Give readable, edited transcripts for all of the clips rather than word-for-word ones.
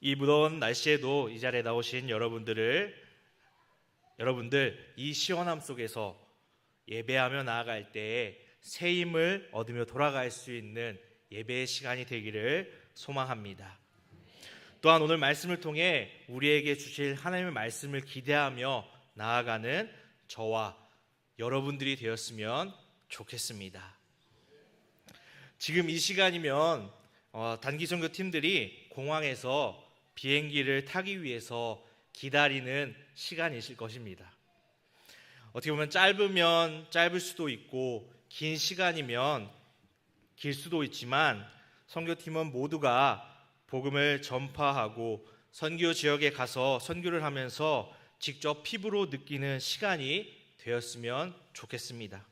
이 무더운 날씨에도 이 자리에 나오신 여러분들 이 시원함 속에서 예배하며 나아갈 때에 새 힘을 얻으며 돌아갈 수 있는 예배의 시간이 되기를 소망합니다. 또한 오늘 말씀을 통해 우리에게 주실 하나님의 말씀을 기대하며 나아가는 저와 여러분들이 되었으면 좋겠습니다. 지금 이 시간이면 단기 선교 팀들이 공항에서 비행기를 타기 위해서 기다리는 시간이실 것입니다. 어떻게 보면 짧으면 짧을 수도 있고 긴 시간이면 길 수도 있지만 선교팀은 모두가 복음을 전파하고 선교 지역에 가서 선교를 하면서 직접 피부로 느끼는 시간이 되었으면 좋겠습니다.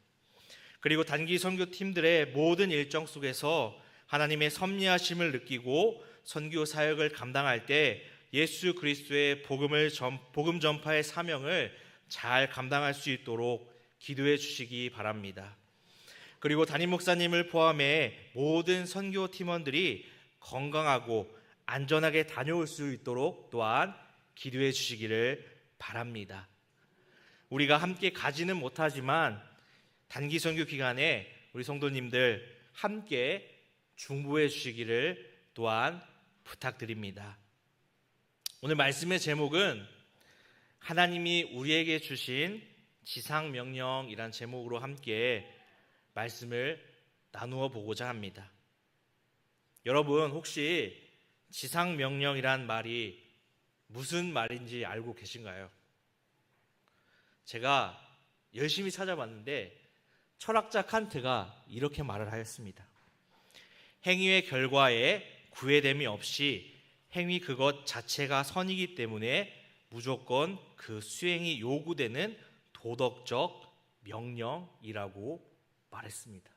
그리고 단기 선교팀들의 모든 일정 속에서 하나님의 섭리하심을 느끼고 선교 사역을 감당할 때 예수 그리스도의 복음 전파의 사명을 잘 감당할 수 있도록 기도해 주시기 바랍니다. 그리고 담임 목사님을 포함해 모든 선교 팀원들이 건강하고 안전하게 다녀올 수 있도록 또한 기도해 주시기를 바랍니다. 우리가 함께 가지는 못하지만 단기 선교 기간에 우리 성도님들 함께 중보해 주시기를 또한 부탁드립니다. 오늘 말씀의 제목은 하나님이 우리에게 주신 지상명령이란 제목으로 함께 말씀을 나누어 보고자 합니다. 여러분 혹시 지상명령이란 말이 무슨 말인지 알고 계신가요? 제가 열심히 찾아봤는데 철학자 칸트가 이렇게 말을 하였습니다. 행위의 결과에 구애됨이 없이 행위 그것 자체가 선이기 때문에 무조건 그 수행이 요구되는 도덕적 명령이라고 말했습니다.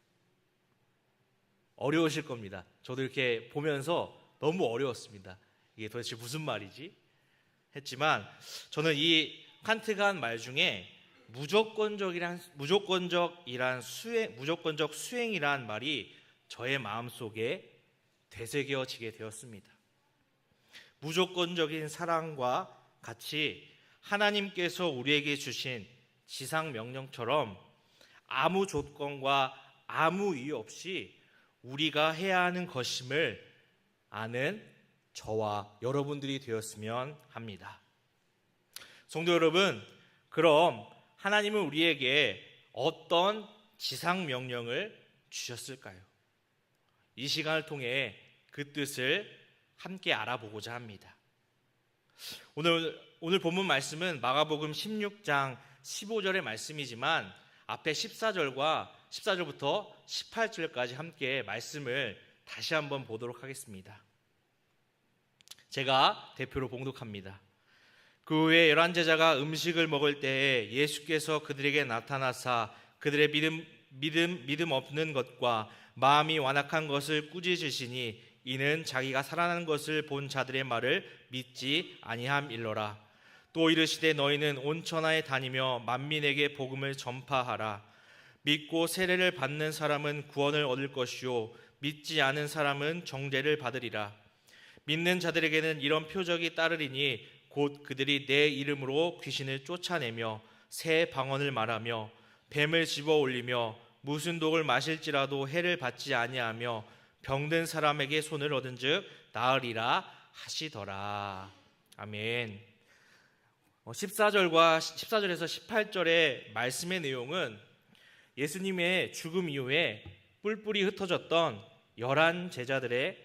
어려우실 겁니다. 저도 이렇게 보면서 너무 어려웠습니다. 이게 도대체 무슨 말이지? 했지만 저는 이 칸트가 한 말 중에 무조건적 수행이란 말이 저의 마음속에 되새겨지게 되었습니다. 무조건적인 사랑과 같이 하나님께서 우리에게 주신 지상 명령처럼 아무 조건과 아무 이유 없이 우리가 해야 하는 것임을 아는 저와 여러분들이 되었으면 합니다. 성도 여러분, 그럼 하나님은 우리에게 어떤 지상 명령을 주셨을까요? 이 시간을 통해 그 뜻을 함께 알아보고자 합니다. 오늘 본문 말씀은 마가복음 16장 15절의 말씀이지만 앞에 14절부터 18절까지 함께 말씀을 다시 한번 보도록 하겠습니다. 제가 대표로 봉독합니다. 그 후에 11제자가 음식을 먹을 때에 예수께서 그들에게 나타나사 그들의 믿음 없는 것과 마음이 완악한 것을 꾸짖으시니 이는 자기가 살아난 것을 본 자들의 말을 믿지 아니함일러라. 또 이르시되 너희는 온 천하에 다니며 만민에게 복음을 전파하라. 믿고 세례를 받는 사람은 구원을 얻을 것이요 믿지 않은 사람은 정죄를 받으리라. 믿는 자들에게는 이런 표적이 따르리니 곧 그들이 내 이름으로 귀신을 쫓아내며 새 방언을 말하며 뱀을 집어 올리며 무슨 독을 마실지라도 해를 받지 아니하며 병든 사람에게 손을 얻은즉 나으리라 하시더라. 아멘. 14절에서 18절의 말씀의 내용은 예수님의 죽음 이후에 뿔뿔이 흩어졌던 11제자들이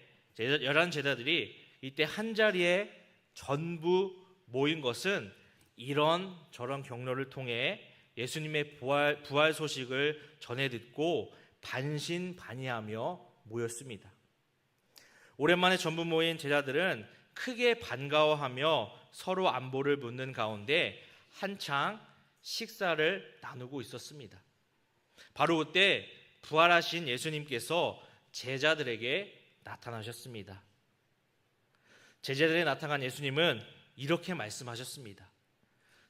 이때 한자리에 전부 모인 것은 이런저런 경로를 통해 예수님의 부활 소식을 전해 듣고 반신반의하며 모였습니다. 오랜만에 전부 모인 제자들은 크게 반가워하며 서로 안부를 묻는 가운데 한창 식사를 나누고 있었습니다. 바로 그때 부활하신 예수님께서 제자들에게 나타나셨습니다. 제자들에 나타난 예수님은 이렇게 말씀하셨습니다.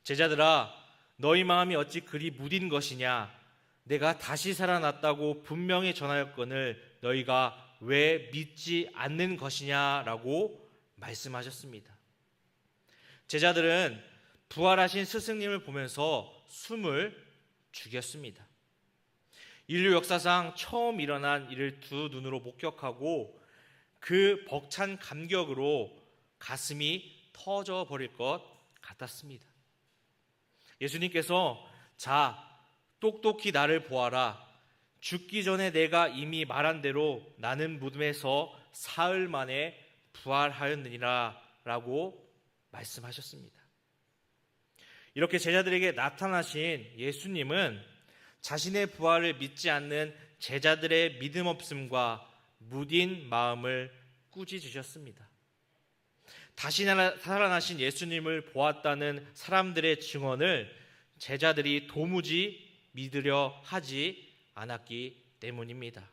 제자들아, 너희 마음이 어찌 그리 무딘 것이냐? 내가 다시 살아났다고 분명히 전하였거늘 너희가 왜 믿지 않는 것이냐라고 말씀하셨습니다. 제자들은 부활하신 스승님을 보면서 숨을 죽였습니다. 인류 역사상 처음 일어난 일을 두 눈으로 목격하고 그 벅찬 감격으로 가슴이 터져 버릴 것 같았습니다. 예수님께서 자, 똑똑히 나를 보아라. 죽기 전에 내가 이미 말한 대로 나는 무덤에서 사흘 만에 부활하였느니라 라고 말씀하셨습니다. 이렇게 제자들에게 나타나신 예수님은 자신의 부활을 믿지 않는 제자들의 믿음 없음과 무딘 마음을 꾸짖으셨습니다. 다시 살아나신 예수님을 보았다는 사람들의 증언을 제자들이 도무지 믿으려 하지 않았기 때문입니다.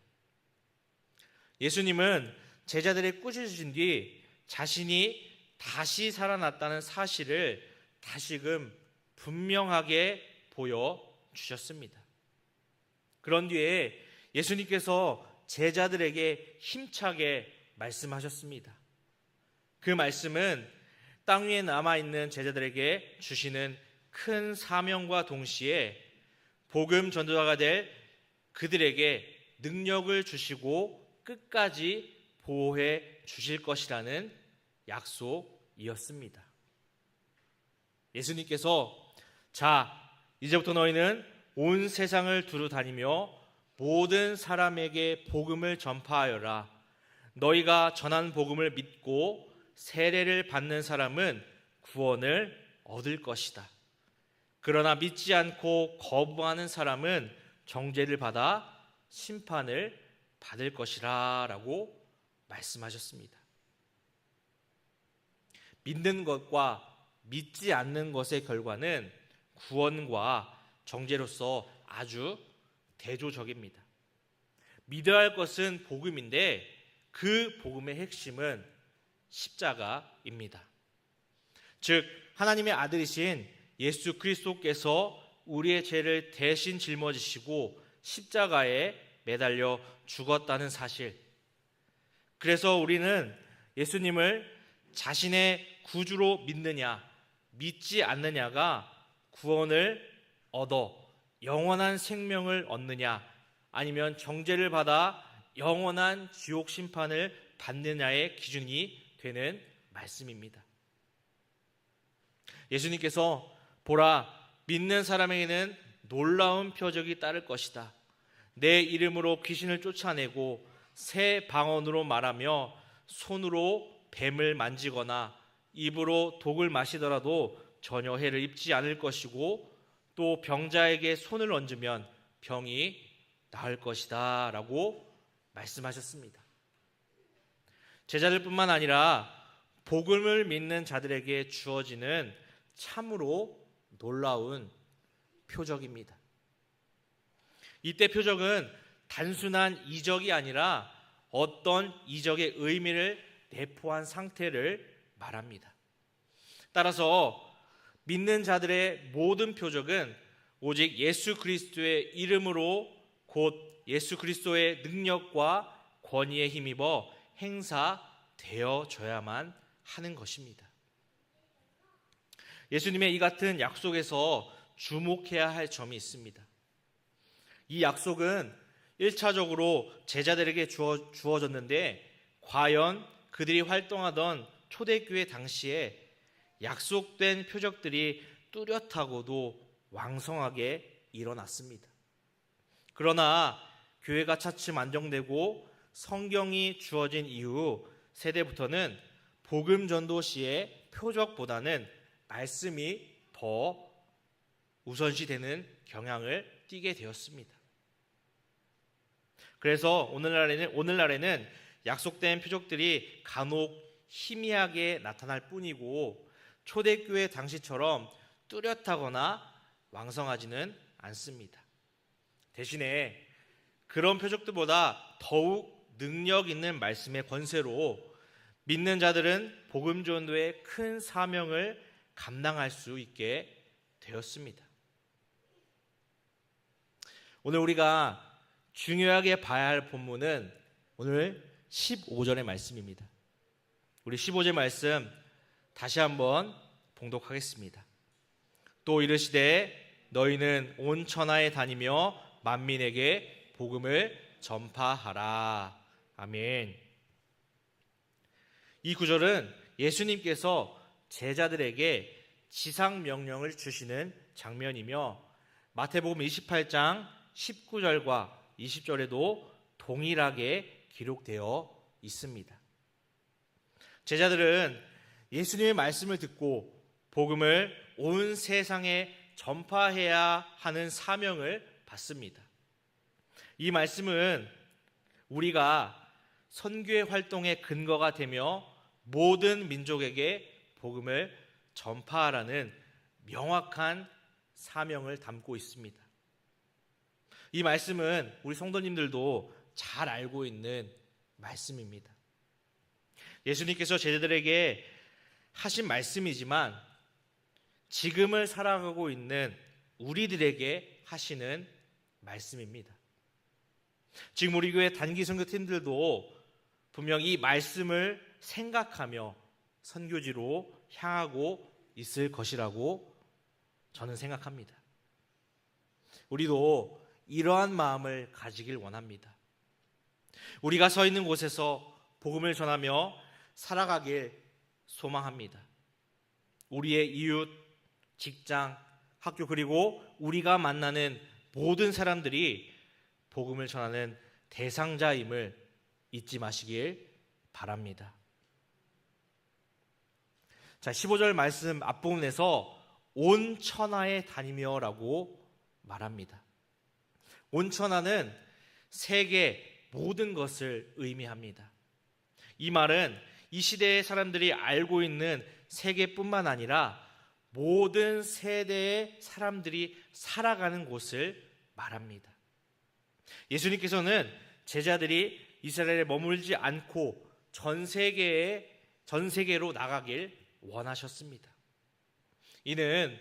예수님은 제자들의 꾸짖으신 뒤 자신이 다시 살아났다는 사실을 다시금 분명하게 보여주셨습니다. 그런 뒤에 예수님께서 제자들에게 힘차게 말씀하셨습니다. 그 말씀은 땅 위에 남아있는 제자들에게 주시는 큰 사명과 동시에 복음 전도자가 될 그들에게 능력을 주시고 끝까지 보호해 주실 것이라는 약속이었습니다. 예수님께서 자, 이제부터 너희는 온 세상을 두루 다니며 모든 사람에게 복음을 전파하여라. 너희가 전한 복음을 믿고 세례를 받는 사람은 구원을 얻을 것이다. 그러나 믿지 않고 거부하는 사람은 정죄를 받아 심판을 받을 것이라 라고 말씀하셨습니다. 믿는 것과 믿지 않는 것의 결과는 구원과 정죄로서 아주 대조적입니다. 믿어야 할 것은 복음인데 그 복음의 핵심은 십자가입니다. 즉 하나님의 아들이신 예수 그리스도께서 우리의 죄를 대신 짊어지시고 십자가에 매달려 죽었다는 사실. 그래서 우리는 예수님을 자신의 구주로 믿느냐 믿지 않느냐가 구원을 얻어 영원한 생명을 얻느냐 아니면 정죄를 받아 영원한 지옥 심판을 받느냐의 기준이 되는 말씀입니다. 예수님께서 보라, 믿는 사람에게는 놀라운 표적이 따를 것이다. 내 이름으로 귀신을 쫓아내고 새 방언으로 말하며 손으로 뱀을 만지거나 입으로 독을 마시더라도 전혀 해를 입지 않을 것이고 또 병자에게 손을 얹으면 병이 나을 것이다 라고 말씀하셨습니다. 제자들뿐만 아니라 복음을 믿는 자들에게 주어지는 참으로 놀라운 표적입니다. 이때 표적은 단순한 이적이 아니라 어떤 이적의 의미를 내포한 상태를 말합니다. 따라서 믿는 자들의 모든 표적은 오직 예수 그리스도의 이름으로 곧 예수 그리스도의 능력과 권위에 힘입어 행사되어져야만 하는 것입니다. 예수님의 이 같은 약속에서 주목해야 할 점이 있습니다. 이 약속은 1차적으로 제자들에게 주어졌는데 과연 그들이 활동하던 초대교회 당시에 약속된 표적들이 뚜렷하고도 왕성하게 일어났습니다. 그러나 교회가 차츰 안정되고 성경이 주어진 이후 세대부터는 복음 전도 시의 표적보다는 말씀이 더 우선시되는 경향을 띠게 되었습니다. 그래서 오늘날에는 약속된 표적들이 간혹 희미하게 나타날 뿐이고 초대교회 당시처럼 뚜렷하거나 왕성하지는 않습니다. 대신에 그런 표적들보다 더욱 능력 있는 말씀의 권세로 믿는 자들은 복음 전도의 큰 사명을 감당할 수 있게 되었습니다. 오늘 우리가 중요하게 봐야 할 본문은 오늘 15절의 말씀입니다. 우리 15절 말씀 다시 한번 봉독하겠습니다. 또 이르시되 너희는 온 천하에 다니며 만민에게 복음을 전파하라. 아멘. 이 구절은 예수님께서 제자들에게 지상 명령을 주시는 장면이며 마태복음 28장 19절과 20절에도 동일하게 기록되어 있습니다. 제자들은 예수님의 말씀을 듣고 복음을 온 세상에 전파해야 하는 사명을 받습니다. 이 말씀은 우리가 선교의 활동의 근거가 되며 모든 민족에게 복음을 전파하라는 명확한 사명을 담고 있습니다. 이 말씀은 우리 성도님들도 잘 알고 있는 말씀입니다. 예수님께서 제자들에게 하신 말씀이지만 지금을 살아가고 있는 우리들에게 하시는 말씀입니다. 지금 우리 교회 단기 선교팀들도 분명 이 말씀을 생각하며 선교지로 향하고 있을 것이라고 저는 생각합니다. 우리도 이러한 마음을 가지길 원합니다. 우리가 서 있는 곳에서 복음을 전하며 살아가길 소망합니다. 우리의 이웃, 직장, 학교 그리고 우리가 만나는 모든 사람들이 복음을 전하는 대상자임을 잊지 마시길 바랍니다. 자, 15절 말씀 앞부분에서 온 천하에 다니며 라고 말합니다. 온 천하는 세계 모든 것을 의미합니다. 이 말은 이 시대의 사람들이 알고 있는 세계뿐만 아니라 모든 세대의 사람들이 살아가는 곳을 말합니다. 예수님께서는 제자들이 이스라엘에 머물지 않고 전 세계로 나가길 원하셨습니다. 이는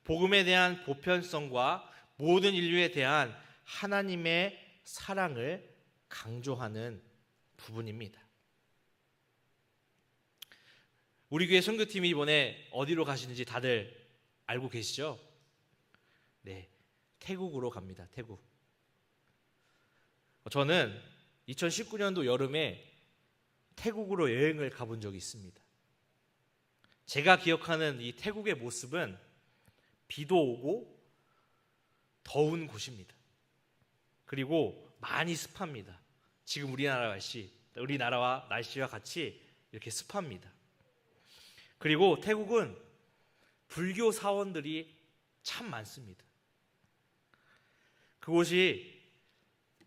복음에 대한 보편성과 모든 인류에 대한 하나님의 사랑을 강조하는 부분입니다. 우리 교회 선교팀이 이번에 어디로 가시는지 다들 알고 계시죠? 네, 태국으로 갑니다. 태국. 저는 2019년도 여름에 태국으로 여행을 가본 적이 있습니다. 제가 기억하는 이 태국의 모습은 비도 오고 더운 곳입니다. 그리고 많이 습합니다. 지금 우리나라와 날씨와 같이 이렇게 습합니다. 그리고 태국은 불교 사원들이 참 많습니다. 그곳이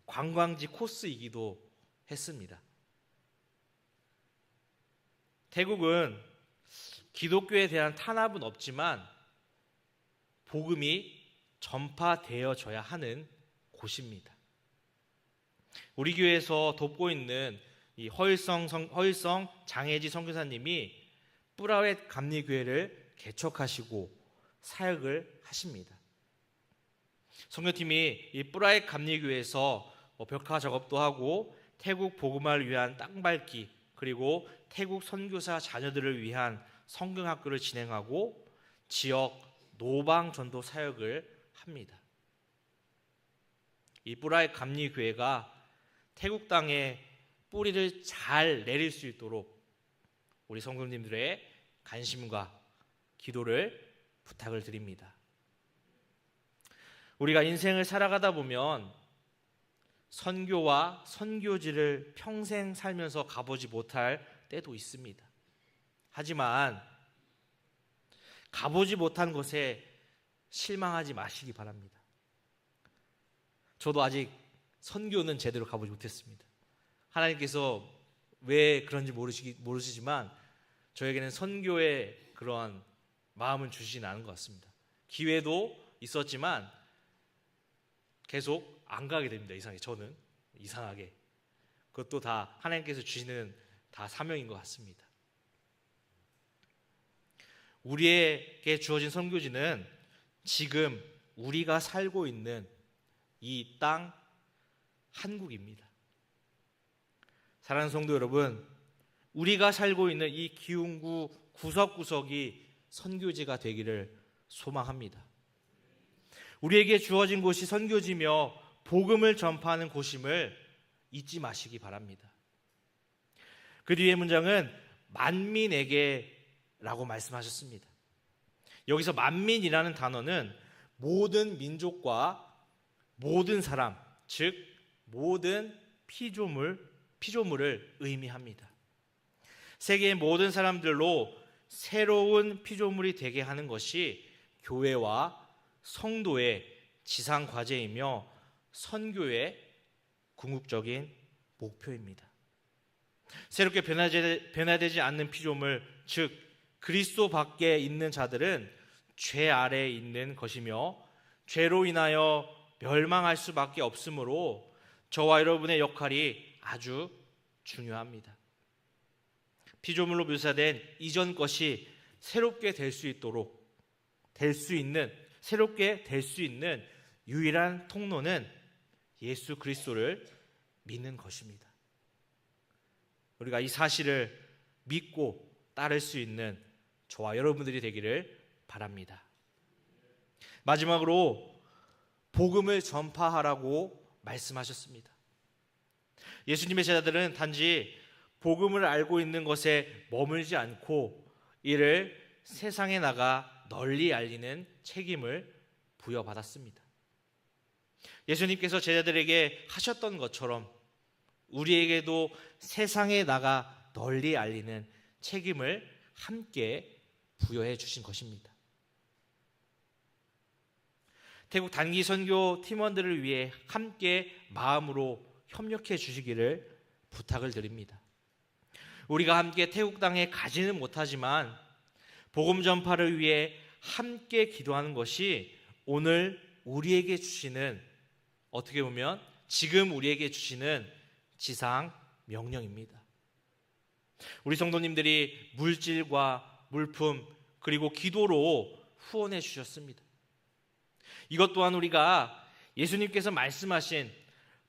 관광지 코스이기도 했습니다. 태국은 기독교에 대한 탄압은 없지만 복음이 전파되어져야 하는 곳입니다. 우리 교회에서 돕고 있는 이 허일성 장혜지 선교사님이 뿌라웻 감리교회를 개척하시고 사역을 하십니다. 선교팀이 이 뿌라웻 감리교회에서 벽화 작업도 하고 태국 복음화를 위한 땅밟기 그리고 태국 선교사 자녀들을 위한 성경학교를 진행하고 지역 노방 전도 사역을 합니다. 이 뿌라웻 감리교회가 태국 땅에 뿌리를 잘 내릴 수 있도록 우리 성도님들의 관심과 기도를 부탁을 드립니다. 우리가 인생을 살아가다 보면 선교와 선교지를 평생 살면서 가보지 못할 때도 있습니다. 하지만 가보지 못한 곳에 실망하지 마시기 바랍니다. 저도 아직 선교는 제대로 가보지 못했습니다. 하나님께서 왜 그런지 모르시지만 저에게는 선교의 그런 마음은 주시진 않은 것 같습니다. 기회도 있었지만 계속 안 가게 됩니다. 저는 이상하게 그것도 다 하나님께서 주시는 다 사명인 것 같습니다. 우리에게 주어진 선교지는 지금 우리가 살고 있는 이 땅 한국입니다. 사랑하는 성도 여러분, 우리가 살고 있는 이 기흥구 구석구석이 선교지가 되기를 소망합니다. 우리에게 주어진 곳이 선교지며 복음을 전파하는 곳임을 잊지 마시기 바랍니다. 그 뒤에 문장은 만민에게라고 말씀하셨습니다. 여기서 만민이라는 단어는 모든 민족과 모든 사람, 즉 모든 피조물을 의미합니다. 세계의 모든 사람들로 새로운 피조물이 되게 하는 것이 교회와 성도의 지상 과제이며 선교의 궁극적인 목표입니다. 새롭게 변화되지 않는 피조물, 즉 그리스도 밖에 있는 자들은 죄 아래에 있는 것이며 죄로 인하여 멸망할 수밖에 없으므로 저와 여러분의 역할이 아주 중요합니다. 피조물로 묘사된 이전 것이 새롭게 될 수 있는 유일한 통로는 예수 그리스도를 믿는 것입니다. 우리가 이 사실을 믿고 따를 수 있는 저와 여러분들이 되기를 바랍니다. 마지막으로 복음을 전파하라고 말씀하셨습니다. 예수님의 제자들은 단지 복음을 알고 있는 것에 머물지 않고 이를 세상에 나가 널리 알리는 책임을 부여받았습니다. 예수님께서 제자들에게 하셨던 것처럼 우리에게도 세상에 나가 널리 알리는 책임을 함께 부여해 주신 것입니다. 태국 단기 선교 팀원들을 위해 함께 마음으로 협력해 주시기를 부탁을 드립니다. 우리가 함께 태국 땅에 가지는 못하지만 복음 전파를 위해 함께 기도하는 것이 오늘 우리에게 주시는, 어떻게 보면 지금 우리에게 주시는 지상 명령입니다. 우리 성도님들이 물질과 물품 그리고 기도로 후원해 주셨습니다. 이것 또한 우리가 예수님께서 말씀하신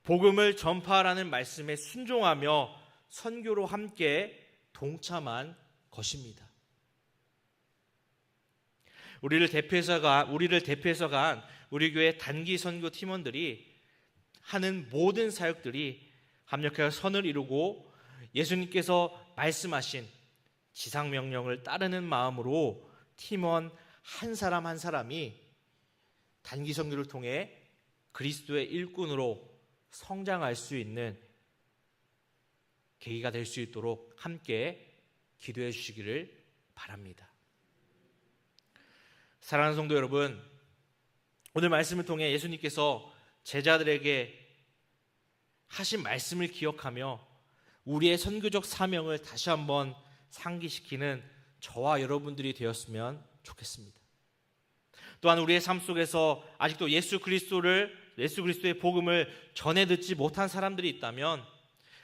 복음을 전파하라는 말씀에 순종하며 선교로 함께 동참한 것입니다. 우리를 대표해서 간 우리 교회 단기 선교 팀원들이 하는 모든 사역들이 합력하여 선을 이루고 예수님께서 말씀하신 지상 명령을 따르는 마음으로 팀원 한 사람 한 사람이 단기 선교를 통해 그리스도의 일꾼으로 성장할 수 있는 계기가 될 수 있도록 함께 기도해 주시기를 바랍니다. 사랑하는 성도 여러분, 오늘 말씀을 통해 예수님께서 제자들에게 하신 말씀을 기억하며 우리의 선교적 사명을 다시 한번 상기시키는 저와 여러분들이 되었으면 좋겠습니다. 또한 우리의 삶 속에서 아직도 예수 그리스도의 복음을 전해 듣지 못한 사람들이 있다면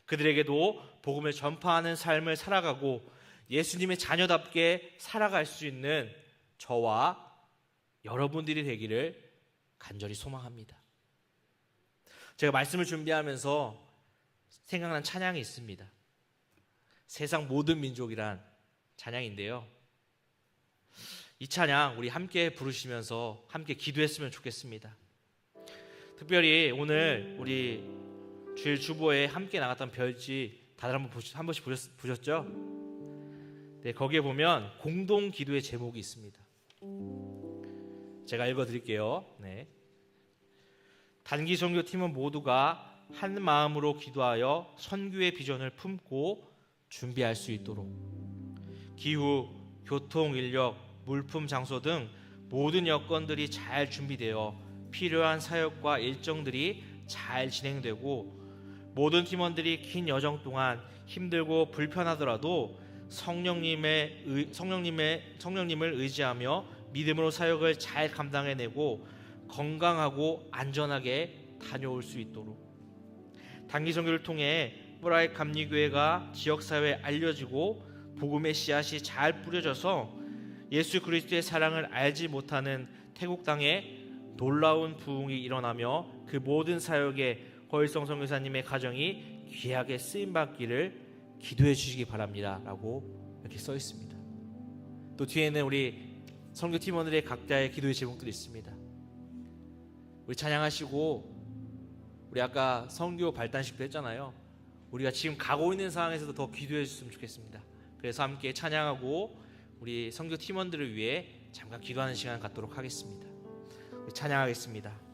그들에게도 복음을 전파하는 삶을 살아가고 예수님의 자녀답게 살아갈 수 있는 저와 여러분들이 되기를 간절히 소망합니다. 제가 말씀을 준비하면서 생각난 찬양이 있습니다. 세상 모든 민족이란 찬양인데요. 이 찬양 우리 함께 부르시면서 함께 기도했으면 좋겠습니다. 특별히 오늘 우리 주일 주보에 함께 나갔던 별지 다들 한 번씩 보셨죠? 네, 거기에 보면 공동 기도의 제목이 있습니다. 제가 읽어드릴게요. 네. 단기 선교 팀은 모두가 한 마음으로 기도하여 선교의 비전을 품고 준비할 수 있도록 기후, 교통, 인력, 물품, 장소 등 모든 여건들이 잘 준비되어 필요한 사역과 일정들이 잘 진행되고 모든 팀원들이 긴 여정 동안 힘들고 불편하더라도 성령님을 의지하며 믿음으로 사역을 잘 감당해내고 건강하고 안전하게 다녀올 수 있도록 단기 선교를 통해 뿌라이 감리교회가 지역사회에 알려지고 복음의 씨앗이 잘 뿌려져서 예수 그리스도의 사랑을 알지 못하는 태국 땅에 놀라운 부흥이 일어나며 그 모든 사역에 허일성 선교사님의 가정이 귀하게 쓰임받기를 기도해 주시기 바랍니다 라고 이렇게 써 있습니다. 또 뒤에는 우리 선교 팀원들의 각자의 기도의 제목들이 있습니다. 우리 찬양하시고 우리 아까 선교 발단식도 했잖아요. 우리가 지금 가고 있는 상황에서도 더 기도해 주셨으면 좋겠습니다. 그래서 함께 찬양하고 우리 선교 팀원들을 위해 잠깐 기도하는 시간 갖도록 하겠습니다. 우리 찬양하겠습니다.